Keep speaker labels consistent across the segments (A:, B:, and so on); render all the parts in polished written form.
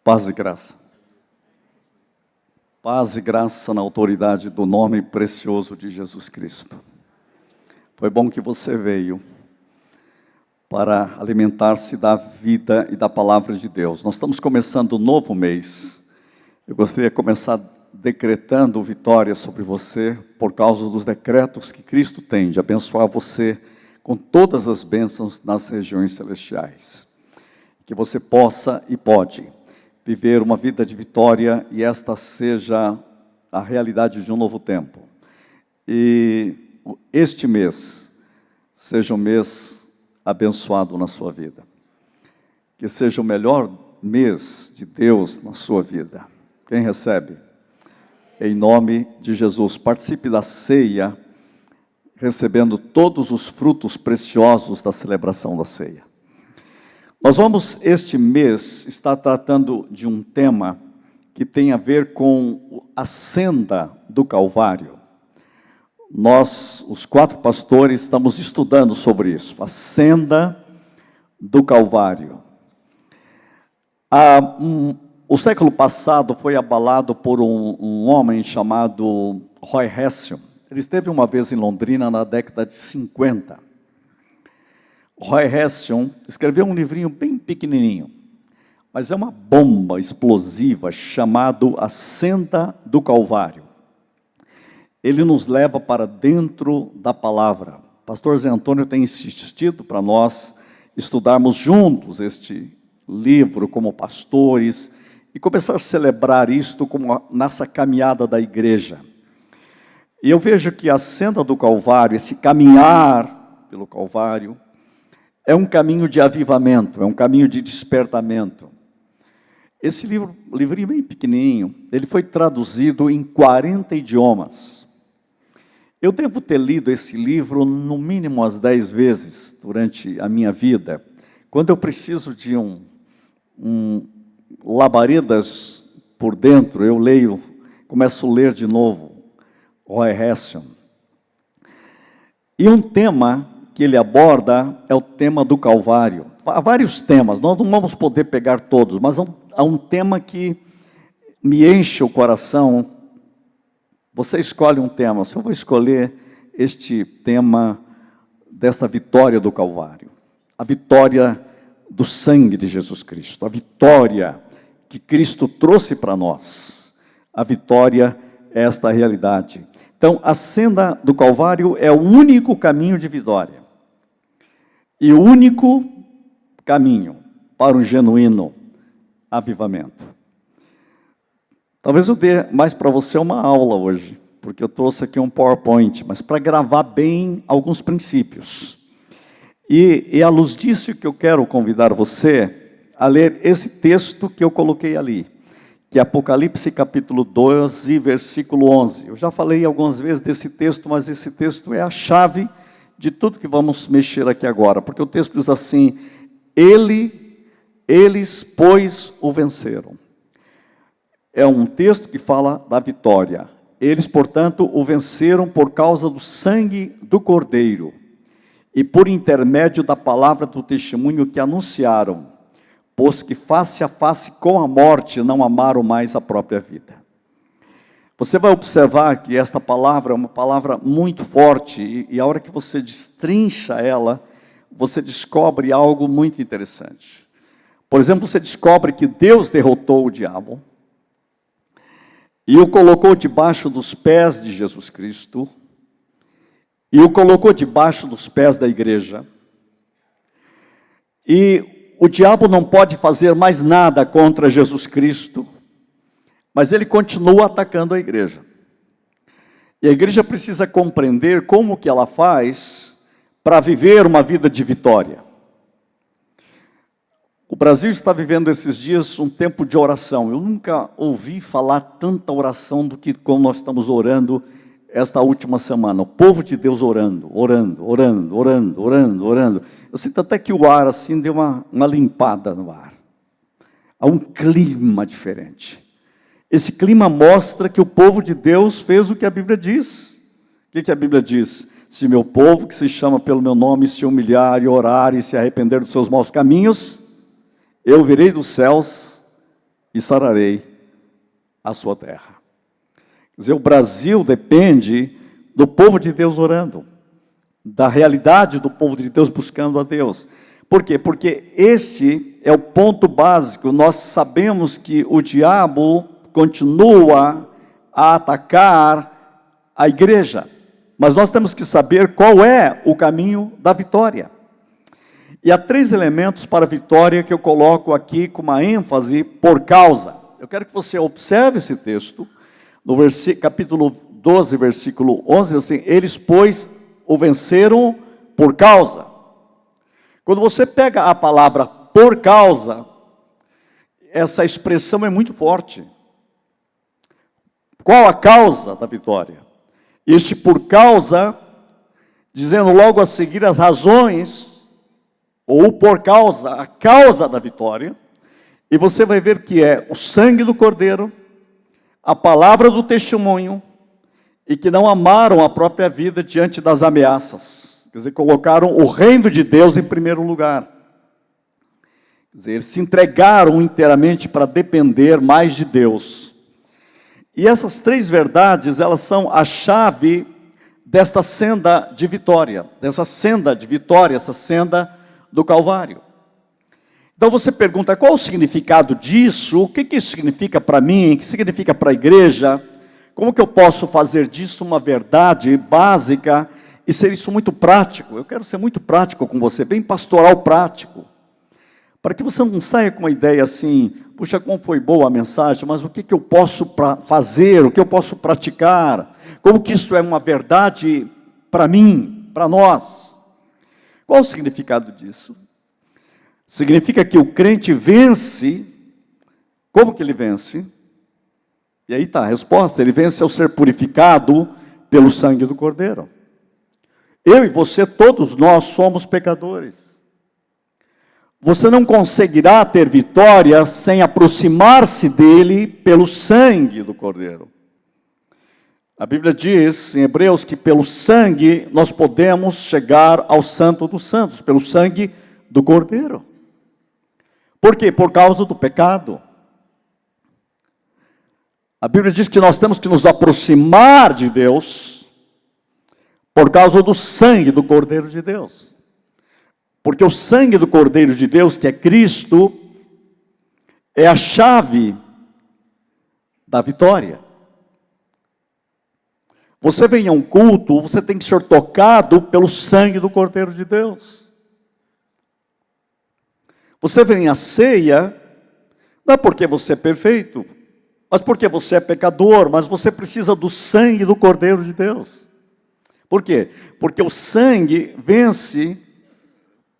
A: Paz e graça. Paz e graça na autoridade do nome precioso de Jesus Cristo. Foi bom que você veio para alimentar-se da vida e da palavra de Deus. Nós estamos começando um novo mês. Eu gostaria de começar decretando vitória sobre você por causa dos decretos que Cristo tem de abençoar você com todas as bênçãos nas regiões celestiais. Que você possa e pode viver uma vida de vitória e esta seja a realidade de um novo tempo. E este mês seja um mês abençoado na sua vida. Que seja o melhor mês de Deus na sua vida. Quem recebe? Em nome de Jesus. Participe da ceia, recebendo todos os frutos preciosos da celebração da ceia. Nós vamos, este mês, estar tratando de um tema que tem a ver com a senda do Calvário. Nós, os 4 pastores, estamos estudando sobre isso, a senda do Calvário. O século passado foi abalado por um homem chamado Roy Hession. Ele esteve uma vez em Londrina na década de 50. Roy Hession escreveu um livrinho bem pequenininho, mas é uma bomba explosiva chamado A Senda do Calvário. Ele nos leva para dentro da palavra. Pastor Zé Antônio tem insistido para nós estudarmos juntos este livro como pastores e começar a celebrar isto como a nossa caminhada da igreja. E eu vejo que a senda do Calvário, esse caminhar pelo Calvário, é um caminho de avivamento, é um caminho de despertamento. Esse livrinho bem pequenininho, ele foi traduzido em 40 idiomas. Eu devo ter lido esse livro no mínimo umas 10 vezes durante a minha vida. Quando eu preciso de um labaredas por dentro, eu leio, começo a ler de novo, Roy Hession. E um tema que ele aborda é o tema do Calvário. Há vários temas, nós não vamos poder pegar todos, mas há um tema que me enche o coração. Você escolhe um tema, eu vou escolher este tema desta vitória do Calvário. A vitória do sangue de Jesus Cristo, a vitória que Cristo trouxe para nós. A vitória é esta realidade. Então, a senda do Calvário é o único caminho de vitória. E o único caminho para o genuíno avivamento. Talvez eu dê mais para você uma aula hoje, porque eu trouxe aqui um PowerPoint, mas para gravar bem alguns princípios. E à luz disso que eu quero convidar você a ler esse texto que eu coloquei ali, que é Apocalipse capítulo 12, versículo 11. Eu já falei algumas vezes desse texto, mas esse texto é a chave de tudo que vamos mexer aqui agora, porque o texto diz assim: eles, pois, o venceram. É um texto que fala da vitória. Eles, portanto, o venceram por causa do sangue do Cordeiro e por intermédio da palavra do testemunho que anunciaram, pois que face a face com a morte não amaram mais a própria vida. Você vai observar que esta palavra é uma palavra muito forte e a hora que você destrincha ela, você descobre algo muito interessante. Por exemplo, você descobre que Deus derrotou o diabo e o colocou debaixo dos pés de Jesus Cristo e o colocou debaixo dos pés da igreja. E o diabo não pode fazer mais nada contra Jesus Cristo, mas ele continua atacando a igreja. E a igreja precisa compreender como que ela faz para viver uma vida de vitória. O Brasil está vivendo esses dias um tempo de oração. Eu nunca ouvi falar tanta oração do que como nós estamos orando esta última semana. O povo de Deus orando. Eu sinto até que o ar assim deu uma limpada no ar. Há um clima diferente. Esse clima mostra que o povo de Deus fez o que a Bíblia diz. O que a Bíblia diz? Se meu povo, que se chama pelo meu nome, se humilhar e orar e se arrepender dos seus maus caminhos, eu virei dos céus e sararei a sua terra. Quer dizer, o Brasil depende do povo de Deus orando, da realidade do povo de Deus buscando a Deus. Por quê? Porque este é o ponto básico. Nós sabemos que o diabo continua a atacar a igreja, mas nós temos que saber qual é o caminho da vitória. E há 3 elementos para a vitória que eu coloco aqui com uma ênfase: por causa. Eu quero que você observe esse texto, no capítulo 12, versículo 11, assim: eles, pois, o venceram por causa. Quando você pega a palavra por causa, essa expressão é muito forte. Qual a causa da vitória? Este por causa, dizendo logo a seguir as razões, ou por causa, a causa da vitória, e você vai ver que é o sangue do Cordeiro, a palavra do testemunho, e que não amaram a própria vida diante das ameaças. Quer dizer, colocaram o reino de Deus em primeiro lugar. Quer dizer, eles se entregaram inteiramente para depender mais de Deus. E essas 3 verdades, elas são a chave desta senda de vitória, essa senda do Calvário. Então você pergunta, qual o significado disso? O que isso significa para mim? O que significa para a igreja? Como que eu posso fazer disso uma verdade básica e ser isso muito prático? Eu quero ser muito prático com você, bem pastoral prático, para que você não saia com uma ideia assim: puxa, como foi boa a mensagem, mas o que eu posso fazer, o que eu posso praticar? Como que isso é uma verdade para mim, para nós? Qual o significado disso? Significa que o crente vence. Como que ele vence? E aí está a resposta: ele vence ao ser purificado pelo sangue do Cordeiro. Eu e você, todos nós somos pecadores. Você não conseguirá ter vitória sem aproximar-se dele pelo sangue do Cordeiro. A Bíblia diz em Hebreus que pelo sangue nós podemos chegar ao Santo dos Santos, pelo sangue do Cordeiro. Por quê? Por causa do pecado. A Bíblia diz que nós temos que nos aproximar de Deus por causa do sangue do Cordeiro de Deus. Porque o sangue do Cordeiro de Deus, que é Cristo, é a chave da vitória. Você vem a um culto, você tem que ser tocado pelo sangue do Cordeiro de Deus. Você vem à ceia, não é porque você é perfeito, mas porque você é pecador, mas você precisa do sangue do Cordeiro de Deus. Por quê? Porque o sangue vence.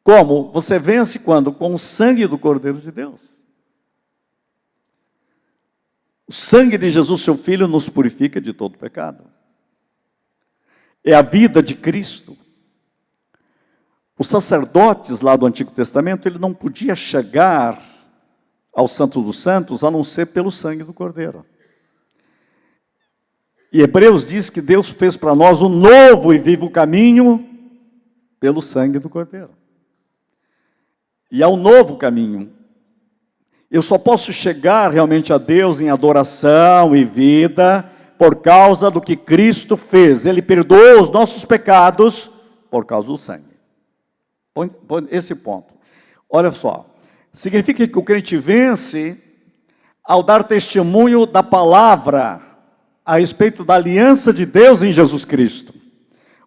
A: Como? Você vence quando? Com o sangue do Cordeiro de Deus. O sangue de Jesus, seu Filho, nos purifica de todo pecado. É a vida de Cristo. Os sacerdotes lá do Antigo Testamento, ele não podia chegar ao Santo dos Santos a não ser pelo sangue do Cordeiro. E Hebreus diz que Deus fez para nós um novo e vivo caminho pelo sangue do Cordeiro. E há um novo caminho. Eu só posso chegar realmente a Deus em adoração e vida por causa do que Cristo fez. Ele perdoou os nossos pecados por causa do sangue. Põe esse ponto. Olha só. Significa que o crente vence ao dar testemunho da palavra a respeito da aliança de Deus em Jesus Cristo.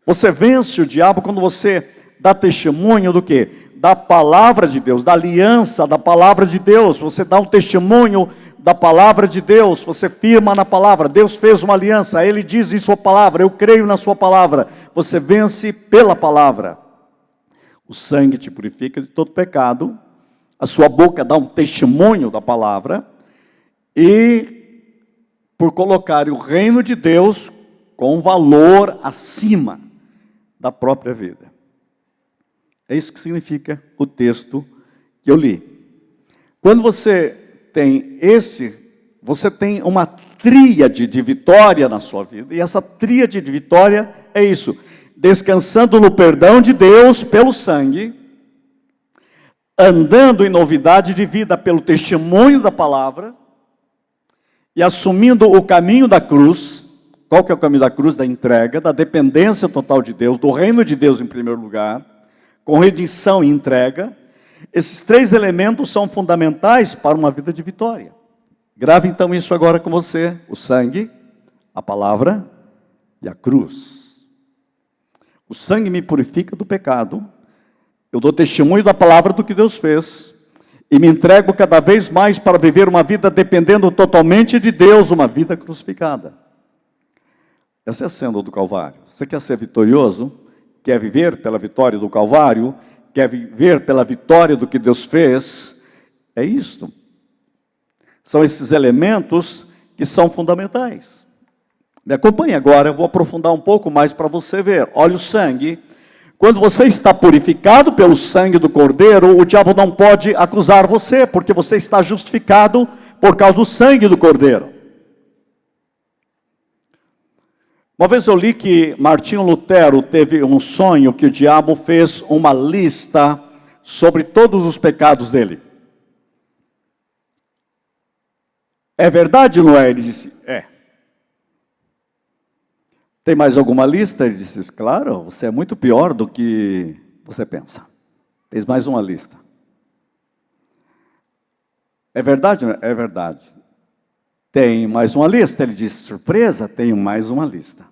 A: Você vence o diabo quando você dá testemunho do quê? Da palavra de Deus, da aliança da palavra de Deus. Você dá um testemunho da palavra de Deus, você firma na palavra. Deus fez uma aliança, Ele diz em sua palavra, eu creio na sua palavra. Você vence pela palavra. O sangue te purifica de todo pecado, a sua boca dá um testemunho da palavra, e por colocar o reino de Deus com valor acima da própria vida. É isso que significa o texto que eu li. Quando você tem você tem uma tríade de vitória na sua vida. E essa tríade de vitória é isso: descansando no perdão de Deus pelo sangue, andando em novidade de vida pelo testemunho da palavra e assumindo o caminho da cruz. Qual que é o caminho da cruz? Da entrega, da dependência total de Deus, do reino de Deus em primeiro lugar, com redenção e entrega. Esses três elementos são fundamentais para uma vida de vitória. Grave então isso agora com você: o sangue, a palavra e a cruz. O sangue me purifica do pecado, eu dou testemunho da palavra do que Deus fez, e me entrego cada vez mais para viver uma vida dependendo totalmente de Deus, uma vida crucificada. Essa é a senda do Calvário. Você quer ser vitorioso? Quer viver pela vitória do Calvário? Quer viver pela vitória do que Deus fez? É isto. São esses elementos que são fundamentais. Me acompanhe agora, eu vou aprofundar um pouco mais para você ver. Olha o sangue. Quando você está purificado pelo sangue do Cordeiro, o diabo não pode acusar você, porque você está justificado por causa do sangue do Cordeiro. Uma vez eu li que Martinho Lutero teve um sonho que o diabo fez uma lista sobre todos os pecados dele. É verdade ou não é? Ele disse, é. Tem mais alguma lista? Ele disse, claro, você é muito pior do que você pensa. Tem mais uma lista. É verdade ou não é? É verdade. Tem mais uma lista? Ele disse, surpresa, tenho mais uma lista.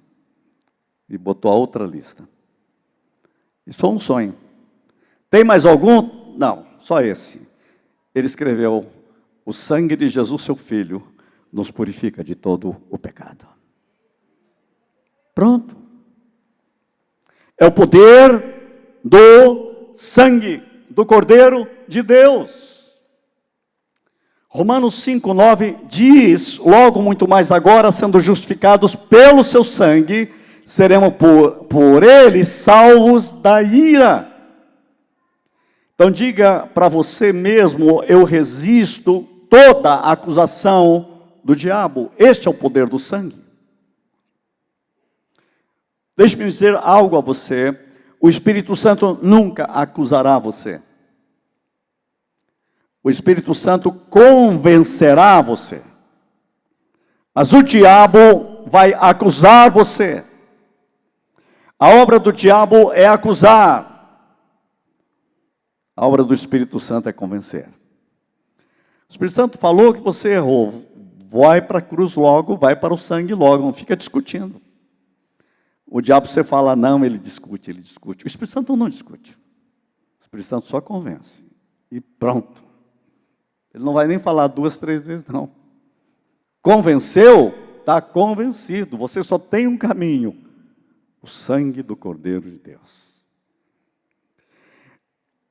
A: E botou a outra lista. Isso foi um sonho. Tem mais algum? Não, só esse. Ele escreveu, o sangue de Jesus, seu Filho, nos purifica de todo o pecado. Pronto. É o poder do sangue do Cordeiro de Deus. Romanos 5:9 diz, logo muito mais agora, sendo justificados pelo seu sangue, seremos por ele salvos da ira. Então diga para você mesmo, eu resisto toda a acusação do diabo. Este é o poder do sangue. Deixe-me dizer algo a você, o Espírito Santo nunca acusará você. O Espírito Santo convencerá você. Mas o diabo vai acusar você. A obra do diabo é acusar. A obra do Espírito Santo é convencer. O Espírito Santo falou que você errou. Vai para a cruz logo, vai para o sangue logo, não fica discutindo. O diabo, você fala não, ele discute, ele discute. O Espírito Santo não discute. O Espírito Santo só convence. E pronto. Ele não vai nem falar 2, 3 vezes, não. Convenceu? Está convencido. Você só tem um caminho. O sangue do Cordeiro de Deus.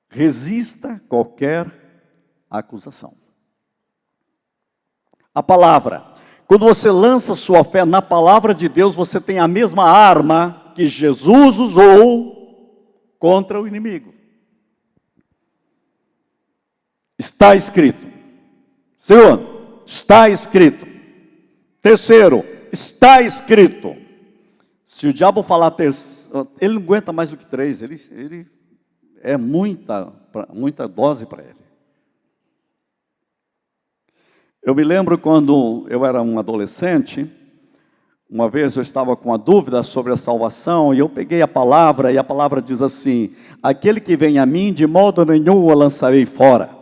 A: Resista qualquer acusação. A palavra. Quando você lança sua fé na palavra de Deus, você tem a mesma arma que Jesus usou contra o inimigo. Está escrito. Segundo, está escrito. Terceiro, está escrito. Se o diabo falar terceiro, ele não aguenta mais do que 3, ele é muita dose para ele. Eu me lembro quando eu era um adolescente, uma vez eu estava com uma dúvida sobre a salvação, e eu peguei a palavra, e a palavra diz assim, aquele que vem a mim, de modo nenhum o lançarei fora.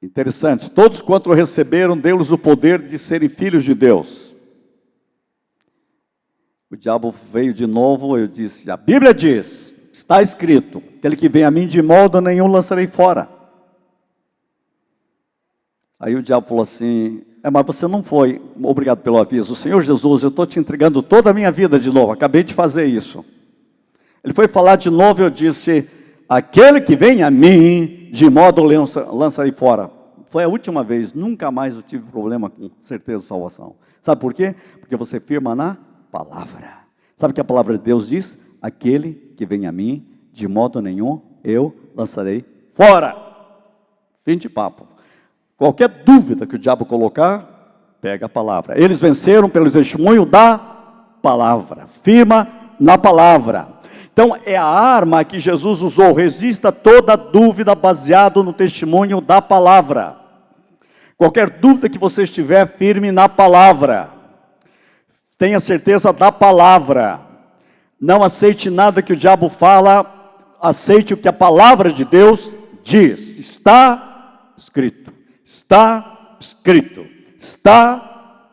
A: Interessante, todos quanto receberam, deu-lhes o poder de serem filhos de Deus. O diabo veio de novo, eu disse, a Bíblia diz, está escrito, aquele que vem a mim, de modo nenhum lançarei fora. Aí o diabo falou assim, mas você não foi, obrigado pelo aviso, Senhor Jesus, eu estou te entregando toda a minha vida de novo, acabei de fazer isso. Ele foi falar de novo e eu disse, aquele que vem a mim, de modo lançarei fora. Foi a última vez, nunca mais eu tive problema com certeza de salvação. Sabe por quê? Porque você firma na palavra. Sabe o que a palavra de Deus diz? Aquele que vem a mim, de modo nenhum, eu lançarei fora. Fim de papo. Qualquer dúvida que o diabo colocar, pega a palavra. Eles venceram pelo testemunho da palavra. Firma na palavra. Então, é a arma que Jesus usou. Resista toda dúvida baseado no testemunho da palavra. Qualquer dúvida que você estiver, firme na palavra. Tenha certeza da palavra. Não aceite nada que o diabo fala, aceite o que a palavra de Deus diz. Está escrito. Está escrito. Está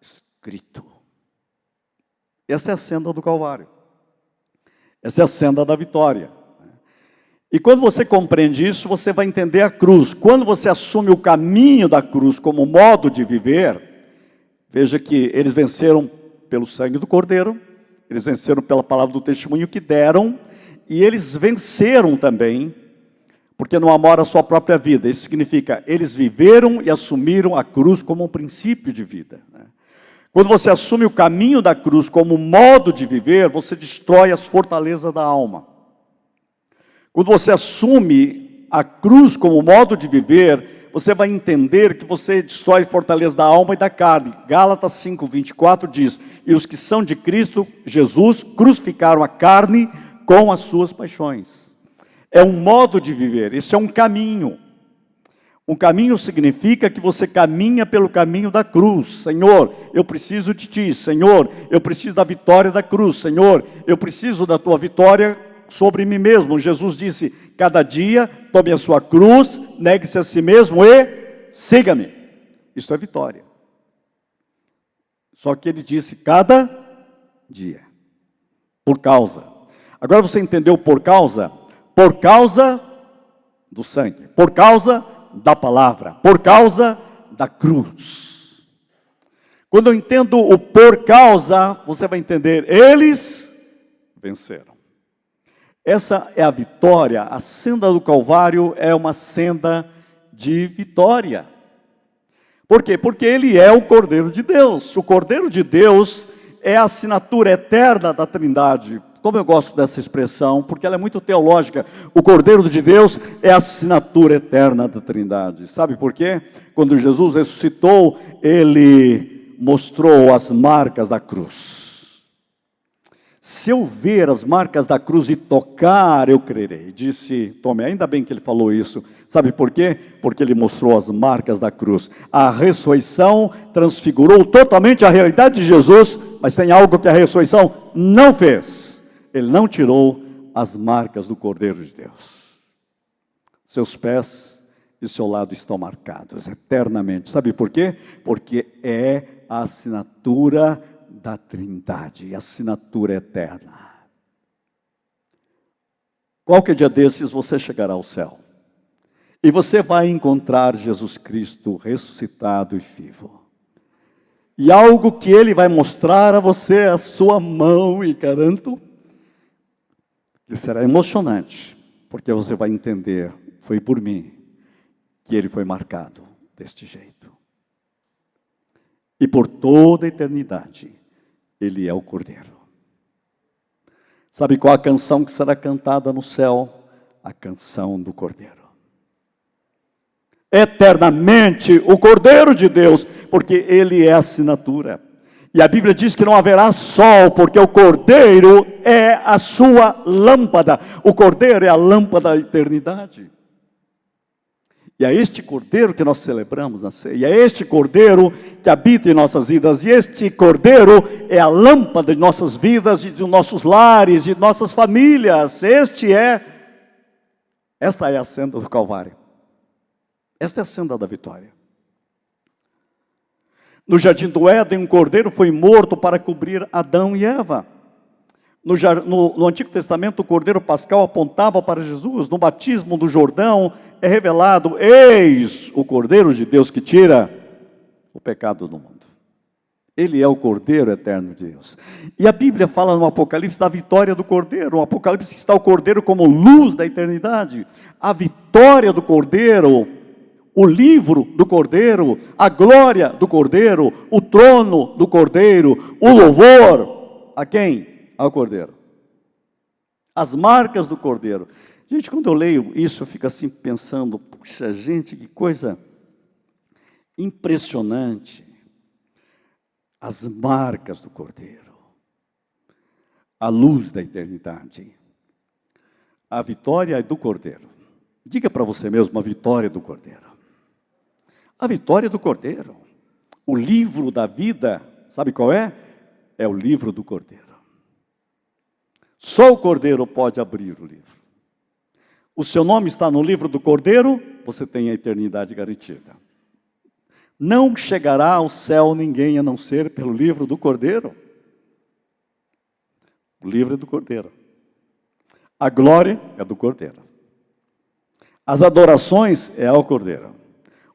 A: escrito. Essa é a senda do Calvário. Essa é a senda da vitória. E quando você compreende isso, você vai entender a cruz. Quando você assume o caminho da cruz como modo de viver, veja que eles venceram pelo sangue do Cordeiro, eles venceram pela palavra do testemunho que deram, e eles venceram também, porque não amaram a sua própria vida. Isso significa, eles viveram e assumiram a cruz como um princípio de vida. Quando você assume o caminho da cruz como modo de viver, você destrói as fortalezas da alma. Quando você assume a cruz como modo de viver, você vai entender que você destrói fortaleza da alma e da carne. Gálatas 5:24 diz: e os que são de Cristo Jesus crucificaram a carne com as suas paixões. É um modo de viver, isso é um caminho. Um caminho significa que você caminha pelo caminho da cruz. Senhor, eu preciso de Ti. Senhor, eu preciso da vitória da cruz. Senhor, eu preciso da Tua vitória sobre mim mesmo. Jesus disse, cada dia tome a sua cruz, negue-se a si mesmo e siga-me. Isto é vitória. Só que ele disse, cada dia. Por causa. Agora você entendeu por causa? Por causa do sangue. Por causa da palavra. Por causa da cruz. Quando eu entendo o por causa, você vai entender, eles venceram. Essa é a vitória. A senda do Calvário é uma senda de vitória. Por quê? Porque ele é o Cordeiro de Deus. O Cordeiro de Deus é a assinatura eterna da Trindade. Como eu gosto dessa expressão, porque ela é muito teológica. O Cordeiro de Deus é a assinatura eterna da Trindade. Sabe por quê? Quando Jesus ressuscitou, ele mostrou as marcas da cruz. Se eu ver as marcas da cruz e tocar, eu crerei. Disse Tomé, ainda bem que ele falou isso. Sabe por quê? Porque ele mostrou as marcas da cruz. A ressurreição transfigurou totalmente a realidade de Jesus, mas tem algo que a ressurreição não fez. Ele não tirou as marcas do Cordeiro de Deus. Seus pés e seu lado estão marcados eternamente. Sabe por quê? Porque é a assinatura da Trindade, assinatura eterna. Qualquer dia desses você chegará ao céu. E você vai encontrar Jesus Cristo ressuscitado e vivo. E algo que Ele vai mostrar a você, a sua mão, e garanto que será emocionante, porque você vai entender, foi por mim que Ele foi marcado deste jeito. E por toda a eternidade, Ele é o Cordeiro. Sabe qual a canção que será cantada no céu? A canção do Cordeiro. Eternamente o Cordeiro de Deus, porque Ele é a assinatura. E a Bíblia diz que não haverá sol, porque o Cordeiro é a sua lâmpada. O Cordeiro é a lâmpada da eternidade. E é este Cordeiro que nós celebramos na ceia. E é este Cordeiro que habita em nossas vidas. E este Cordeiro é a lâmpada de nossas vidas, de nossos lares, de nossas famílias. Esta é a senda do Calvário. Esta é a senda da vitória. No jardim do Éden, um cordeiro foi morto para cobrir Adão e Eva. No Antigo Testamento, o cordeiro pascal apontava para Jesus. No batismo do Jordão, é revelado, eis o Cordeiro de Deus que tira o pecado do mundo. Ele é o Cordeiro eterno de Deus. E a Bíblia fala no Apocalipse da vitória do Cordeiro. No Apocalipse está o Cordeiro como luz da eternidade. A vitória do Cordeiro, o livro do Cordeiro, a glória do Cordeiro, o trono do Cordeiro, o louvor, a quem? Ao Cordeiro. As marcas do Cordeiro. Gente, quando eu leio isso, eu fico assim pensando, puxa, gente, que coisa impressionante. As marcas do Cordeiro. A luz da eternidade. A vitória do Cordeiro. Diga para você mesmo a vitória do Cordeiro. A vitória do Cordeiro. O livro da vida, sabe qual é? É o livro do Cordeiro. Só o Cordeiro pode abrir o livro. O seu nome está no livro do Cordeiro, você tem a eternidade garantida. Não chegará ao céu ninguém a não ser pelo livro do Cordeiro. O livro é do Cordeiro. A glória é do Cordeiro. As adorações é ao Cordeiro.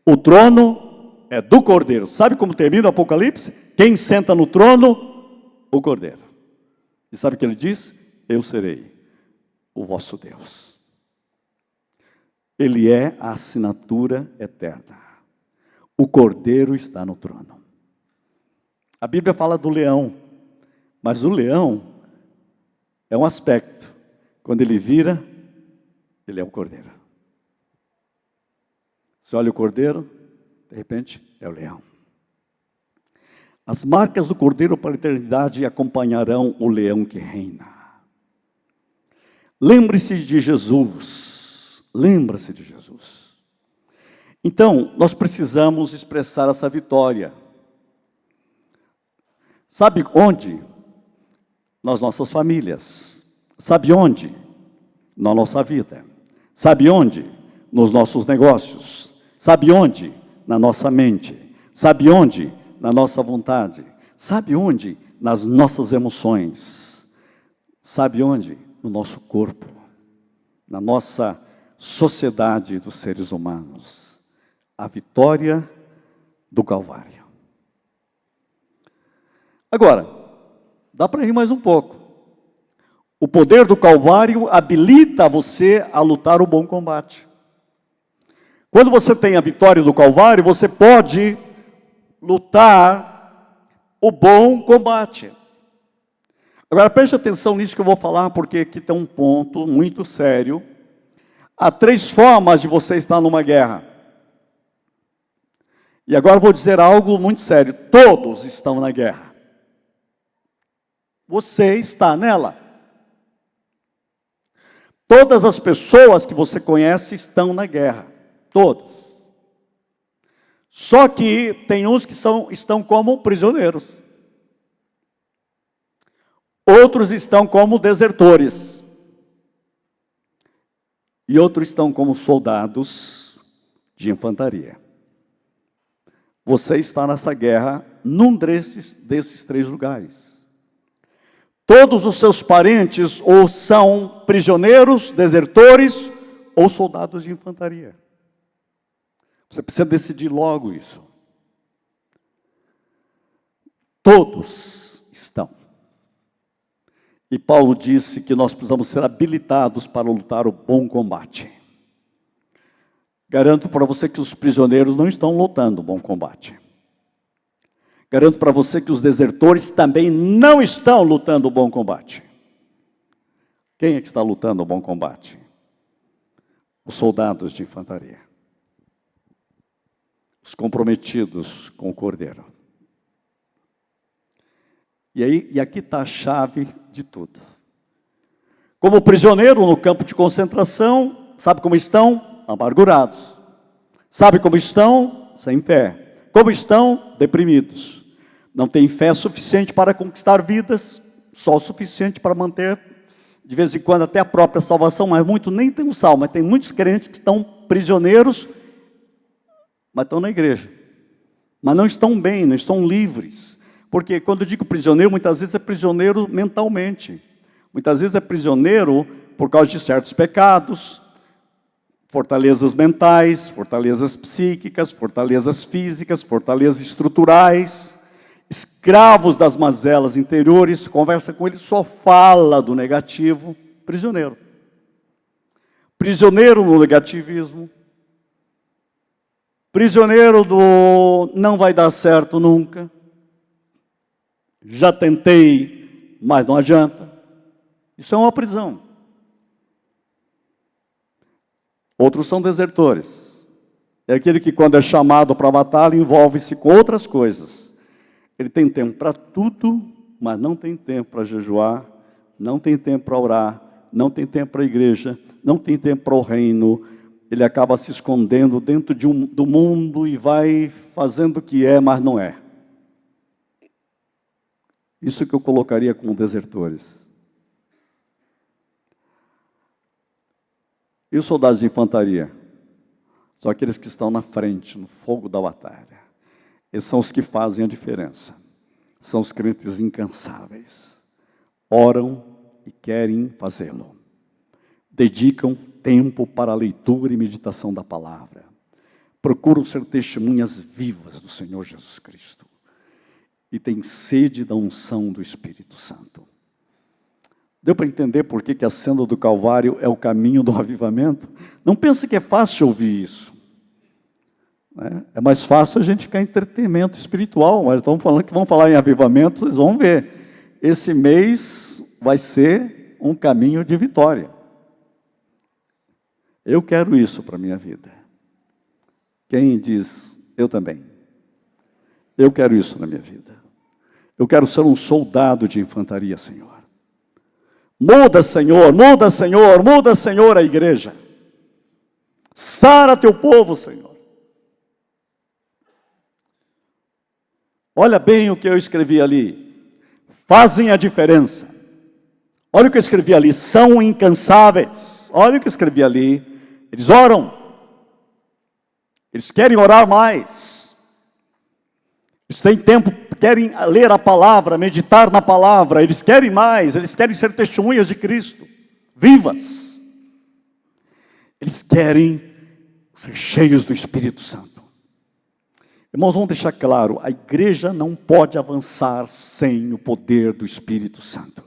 A: O trono é do Cordeiro. Sabe como termina o Apocalipse? Quem senta no trono? O Cordeiro. E sabe o que ele diz? Eu serei o vosso Deus. Ele é a assinatura eterna. O Cordeiro está no trono. A Bíblia fala do leão, mas o leão é um aspecto. Quando ele vira, ele é o Cordeiro. Você olha o Cordeiro, de repente é o leão. As marcas do Cordeiro para a eternidade acompanharão o leão que reina. Lembre-se de Jesus. Lembra-se de Jesus. Então, nós precisamos expressar essa vitória. Sabe onde? Nas nossas famílias. Sabe onde? Na nossa vida. Sabe onde? Nos nossos negócios. Sabe onde? Na nossa mente. Sabe onde? Na nossa vontade. Sabe onde? Nas nossas emoções. Sabe onde? No nosso corpo. Na nossa sociedade dos seres humanos. A vitória do Calvário. Agora, dá para ir mais um pouco. O poder do Calvário habilita você a lutar o bom combate. Quando você tem a vitória do Calvário, você pode lutar o bom combate. Agora preste atenção nisso que eu vou falar, porque aqui tem um ponto muito sério. Há 3 formas de você estar numa guerra. E agora eu vou dizer algo muito sério. Todos estão na guerra. Você está nela. Todas as pessoas que você conhece estão na guerra. Todos. Só que tem uns que estão como prisioneiros. Outros estão como desertores. E outros estão como soldados de infantaria. Você está nessa guerra num desses 3 lugares. Todos os seus parentes ou são prisioneiros, desertores ou soldados de infantaria. Você precisa decidir logo isso. Todos estão. E Paulo disse que nós precisamos ser habilitados para lutar o bom combate. Garanto para você que os prisioneiros não estão lutando o bom combate. Garanto para você que os desertores também não estão lutando o bom combate. Quem é que está lutando o bom combate? Os soldados de infantaria. Os comprometidos com o Cordeiro. E aqui está a chave de tudo. Como prisioneiro no campo de concentração, sabe como estão? Amargurados. Sabe como estão? Sem fé. Como estão? Deprimidos. Não têm fé suficiente para conquistar vidas, só o suficiente para manter, de vez em quando, até a própria salvação, mas muito nem tem um salvo, mas tem muitos crentes que estão prisioneiros, mas estão na igreja. Mas não estão bem, não estão livres. Porque quando eu digo prisioneiro, muitas vezes é prisioneiro mentalmente. Muitas vezes é prisioneiro por causa de certos pecados, fortalezas mentais, fortalezas psíquicas, fortalezas físicas, fortalezas estruturais, escravos das mazelas interiores, conversa com ele, só fala do negativo, prisioneiro. Prisioneiro no negativismo, prisioneiro do não vai dar certo nunca, já tentei, mas não adianta. Isso é uma prisão. Outros são desertores. É aquele que, quando é chamado para a batalha, envolve-se com outras coisas. Ele tem tempo para tudo, mas não tem tempo para jejuar, não tem tempo para orar, não tem tempo para a igreja, não tem tempo para o reino, ele acaba se escondendo dentro do mundo e vai fazendo o que é, mas não é. Isso que eu colocaria como desertores. E os soldados de infantaria? São aqueles que estão na frente, no fogo da batalha. Esses são os que fazem a diferença. São os crentes incansáveis. Oram e querem fazê-lo. Dedicam tempo para a leitura e meditação da palavra. Procuram ser testemunhas vivas do Senhor Jesus Cristo. E têm sede da unção do Espírito Santo. Deu para entender por que a senda do Calvário é o caminho do avivamento? Não pense que é fácil ouvir isso. Né? É mais fácil a gente ficar em entretenimento espiritual, mas estamos falando que vamos falar em avivamento, vocês vão ver. Esse mês vai ser um caminho de vitória. Eu quero isso para a minha vida. Quem diz, eu também. Eu quero isso na minha vida. Eu quero ser um soldado de infantaria, Senhor. Muda, Senhor, muda, Senhor, muda, Senhor, a igreja. Sara teu povo, Senhor. Olha bem o que eu escrevi ali. Fazem a diferença. Olha o que eu escrevi ali. São incansáveis. Olha o que eu escrevi ali. Eles oram. Eles querem orar mais. Eles têm tempo, querem ler a palavra, meditar na palavra. Eles querem mais. Eles querem ser testemunhas de Cristo. Vivas. Eles querem ser cheios do Espírito Santo. Irmãos, vamos deixar claro, a igreja não pode avançar sem o poder do Espírito Santo.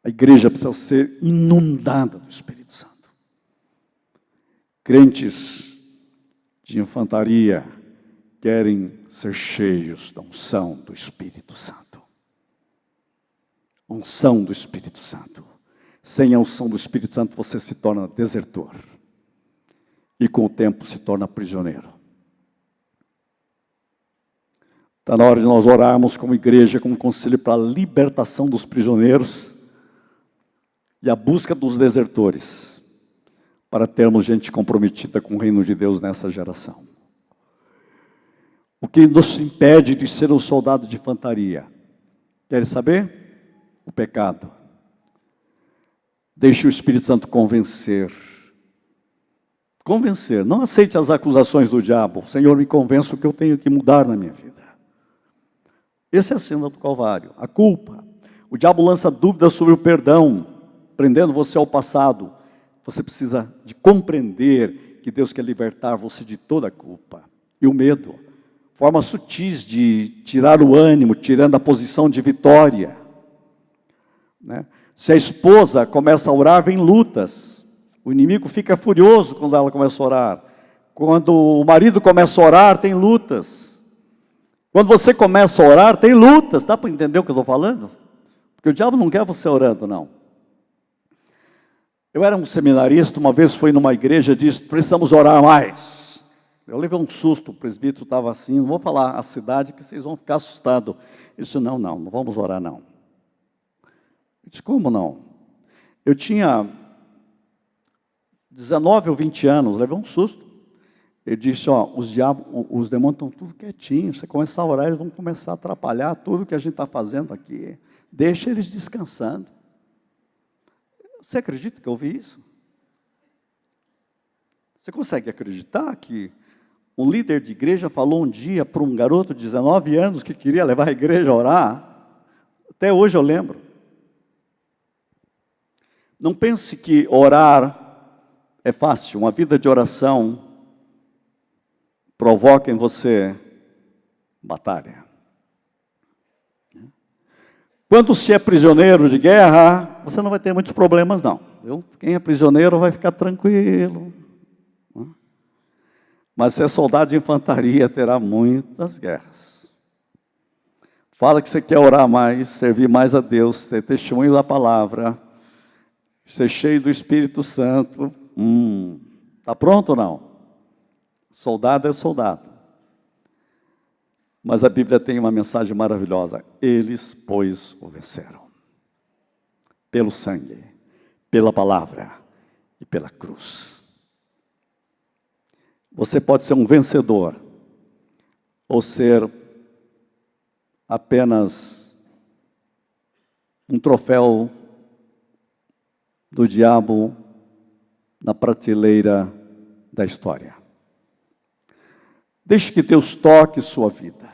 A: A igreja precisa ser inundada do Espírito Santo. Crentes de infantaria querem ser cheios da unção do Espírito Santo. Unção do Espírito Santo. Sem a unção do Espírito Santo você se torna desertor. E com o tempo se torna prisioneiro. Está na hora de nós orarmos como igreja, como conselho para a libertação dos prisioneiros e a busca dos desertores, para termos gente comprometida com o reino de Deus nessa geração. O que nos impede de ser um soldado de infantaria? Querem saber? O pecado. Deixe o Espírito Santo convencer. Convencer, não aceite as acusações do diabo. Senhor, me convença o que eu tenho que mudar na minha vida. Essa é a cena do Calvário, a culpa. O diabo lança dúvidas sobre o perdão, prendendo você ao passado. Você precisa de compreender que Deus quer libertar você de toda a culpa. E o medo, formas sutis de tirar o ânimo, tirando a posição de vitória. Né? Se a esposa começa a orar, vem lutas. O inimigo fica furioso quando ela começa a orar. Quando o marido começa a orar, tem lutas. Quando você começa a orar, tem lutas. Dá para entender o que eu estou falando? Porque o diabo não quer você orando, não. Eu era um seminarista, uma vez fui numa igreja e disse, precisamos orar mais. Eu levei um susto, o presbítero estava assim, não vou falar a cidade que vocês vão ficar assustados. Eu disse, não vamos orar não. Eu disse, como não? Eu tinha 19 ou 20 anos, levei um susto. Ele disse, os demônios estão tudo quietinhos, você começar a orar, eles vão começar a atrapalhar tudo que a gente está fazendo aqui. Deixa eles descansando. Você acredita que eu ouvi isso? Você consegue acreditar que um líder de igreja falou um dia para um garoto de 19 anos que queria levar a igreja a orar? Até hoje eu lembro. Não pense que orar é fácil. Uma vida de oração provoca em você batalha. Quando se é prisioneiro de guerra, você não vai ter muitos problemas, não. Quem é prisioneiro vai ficar tranquilo. Mas se é soldado de infantaria, terá muitas guerras. Fala que você quer orar mais, servir mais a Deus, ter testemunho da palavra, ser cheio do Espírito Santo. Está pronto ou não? Soldado é soldado. Mas a Bíblia tem uma mensagem maravilhosa. Eles, pois, o venceram. Pelo sangue, pela palavra e pela cruz. Você pode ser um vencedor ou ser apenas um troféu do diabo na prateleira da história. Deixe que Deus toque sua vida.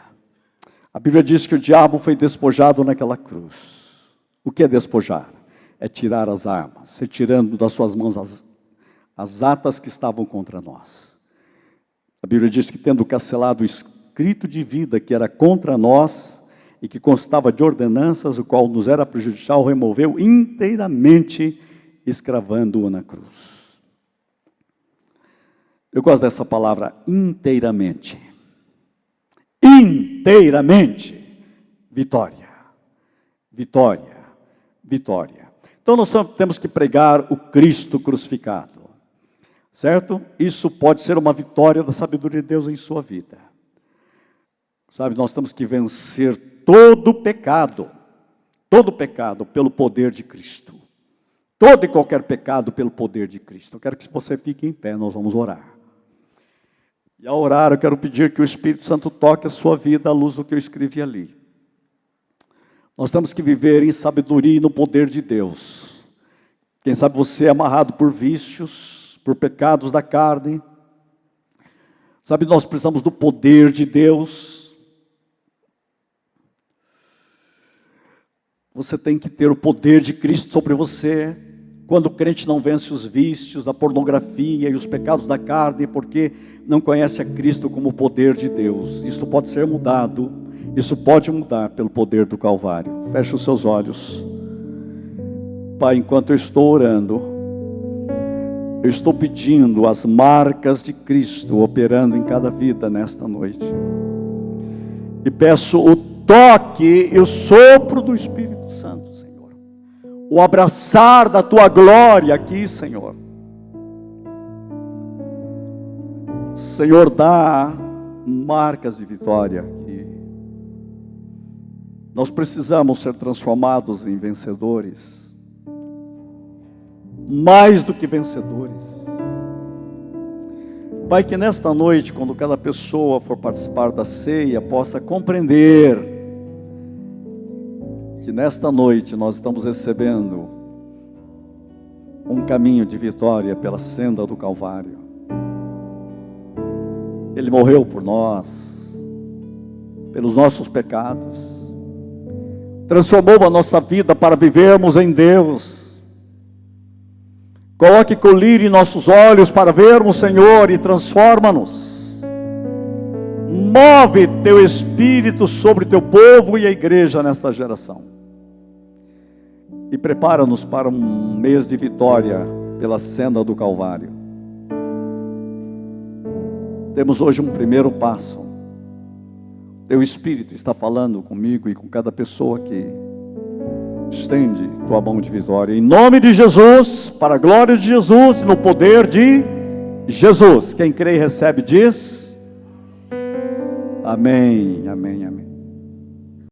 A: A Bíblia diz que o diabo foi despojado naquela cruz. O que é despojar? É tirar as armas, retirando das suas mãos as atas que estavam contra nós. A Bíblia diz que tendo cancelado o escrito de vida que era contra nós e que constava de ordenanças, o qual nos era prejudicial, removeu inteiramente, escravando-o na cruz. Eu gosto dessa palavra, inteiramente. Inteiramente. Vitória. Vitória. Vitória. Então nós temos que pregar o Cristo crucificado. Certo? Isso pode ser uma vitória da sabedoria de Deus em sua vida. Sabe, nós temos que vencer todo pecado pelo poder de Cristo. Todo e qualquer pecado pelo poder de Cristo. Eu quero que você fique em pé, nós vamos orar. E ao orar, eu quero pedir que o Espírito Santo toque a sua vida à luz do que eu escrevi ali. Nós temos que viver em sabedoria e no poder de Deus. Quem sabe você é amarrado por vícios, por pecados da carne. Sabe, nós precisamos do poder de Deus. Você tem que ter o poder de Cristo sobre você. Quando o crente não vence os vícios, a pornografia e os pecados da carne, porque não conhece a Cristo como o poder de Deus. Isso pode ser mudado, isso pode mudar pelo poder do Calvário. Feche os seus olhos. Pai, enquanto eu estou orando, eu estou pedindo as marcas de Cristo operando em cada vida nesta noite. E peço o toque e o sopro do Espírito Santo, Senhor. O abraçar da Tua glória aqui, Senhor. Senhor, dá marcas de vitória aqui. Nós precisamos ser transformados em vencedores. Mais do que vencedores. Pai, que nesta noite, quando cada pessoa for participar da ceia, possa compreender que nesta noite nós estamos recebendo um caminho de vitória pela senda do Calvário. Ele morreu por nós, pelos nossos pecados, transformou a nossa vida para vivermos em Deus. Coloque colírio em nossos olhos para vermos, Senhor, e transforma-nos. Move Teu Espírito sobre Teu povo e a igreja nesta geração. E prepara-nos para um mês de vitória pela senda do Calvário. Temos hoje um primeiro passo. Teu Espírito está falando comigo e com cada pessoa aqui. Estende Tua mão de vitória. Em nome de Jesus, para a glória de Jesus e no poder de Jesus. Quem crê e recebe diz: amém, amém, amém.